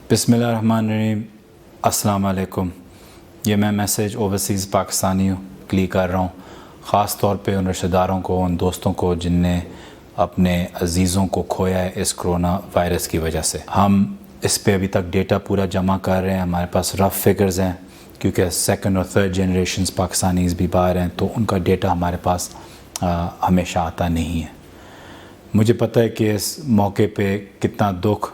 बिस्मिल्लाहिर्रहमानिर्रहीम, अस्सलाम वालेकुम। ये मैं मैसेज ओवरसीज़ पाकिस्तानियों के लिए कर रहा हूँ, ख़ास तौर पे उन रिश्तेदारों को, उन दोस्तों को जिनने अपने अजीज़ों को खोया है इस कोरोना वायरस की वजह से। हम इस पे अभी तक डेटा पूरा जमा कर रहे हैं, हमारे पास रफ़ फिगर्स हैं क्योंकि सेकंड और थर्ड जनरेशन्स पाकिस्तानीज़ भी बाहर हैं, तो उनका डेटा हमारे पास हमेशा आता नहीं है। मुझे पता है कि इस मौके पे कितना दुख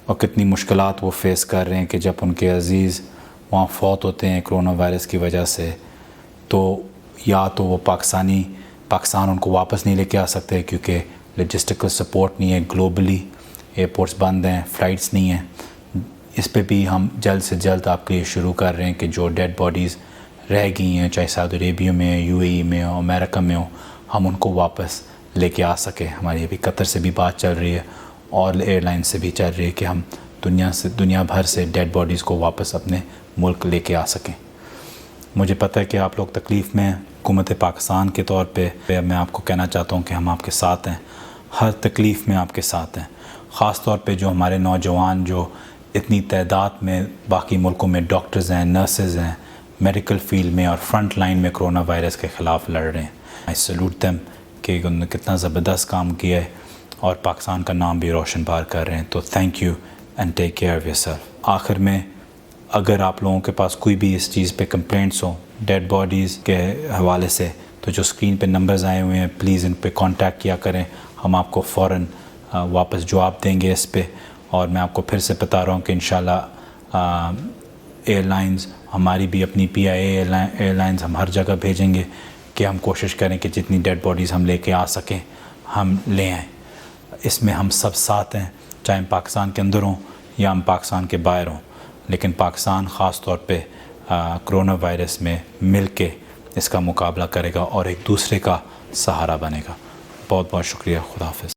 और कितनी मुश्किलात वो फेस कर रहे हैं कि जब उनके अज़ीज़ वहाँ फौत होते हैं कोरोना वायरस की वजह से, तो या तो वो पाकिस्तान उनको वापस नहीं लेके आ सकते क्योंकि लॉजिस्टिकल सपोर्ट नहीं है, ग्लोबली एयरपोर्ट्स बंद हैं, फ़्लाइट्स नहीं हैं। इस पे भी हम जल्द से जल्द आपके लिए शुरू कर रहे हैं कि जो डेड बॉडीज़ रह गई हैं, चाहे सऊदी अरेबिया में, यूएई में हो, अमेरिका में हो, हम उनको वापस लेके आ सकें। हमारी अभी कतर से भी बात चल रही है और एयरलाइन से भी चल रही है कि हम दुनिया भर से डेड बॉडीज़ को वापस अपने मुल्क लेके आ सकें। मुझे पता है कि आप लोग तकलीफ़ में हैं। हुकूमत पाकिस्तान के तौर पे मैं आपको कहना चाहता हूँ कि हम आपके साथ हैं, हर तकलीफ़ में आपके साथ हैं। ख़ास तौर पे जो हमारे नौजवान जो इतनी तादाद में बाकी मुल्कों में डॉक्टर्स हैं, नर्सेज़ हैं, मेडिकल फील्ड में और फ्रंट लाइन में कोरोना वायरस के ख़िलाफ़ लड़ रहे हैं। आई सैल्यूट देम कि उन्होंने कितना ज़बरदस्त काम किया है और पाकिस्तान का नाम भी रोशन बार कर रहे हैं। तो thank you and take care of yourself. आखिर में अगर आप लोगों के पास कोई भी इस चीज़ पे कंप्लेंट्स हो डेड बॉडीज़ के हवाले से, तो जो स्क्रीन पे नंबर्स आए हुए हैं प्लीज़ इन पे कांटेक्ट किया करें, हम आपको फ़ौरन वापस जवाब देंगे इस पे। और मैं आपको फिर से बता रहा हूँ कि इंशाल्लाह एयरलाइंस हमारी भी अपनी PIA एयरलाइंस हम हर जगह भेजेंगे कि हम कोशिश करें कि जितनी डेड बॉडीज़ हम लेके आ सकें हम ले आएँ। इसमें हम सब साथ हैं, चाहे हम पाकिस्तान के अंदर हों या हम पाकिस्तान के बाहर हों, लेकिन पाकिस्तान ख़ास तौर पे कोरोना वायरस में मिल के इसका मुकाबला करेगा और एक दूसरे का सहारा बनेगा। बहुत बहुत शुक्रिया। खुदा हाफ़िज़।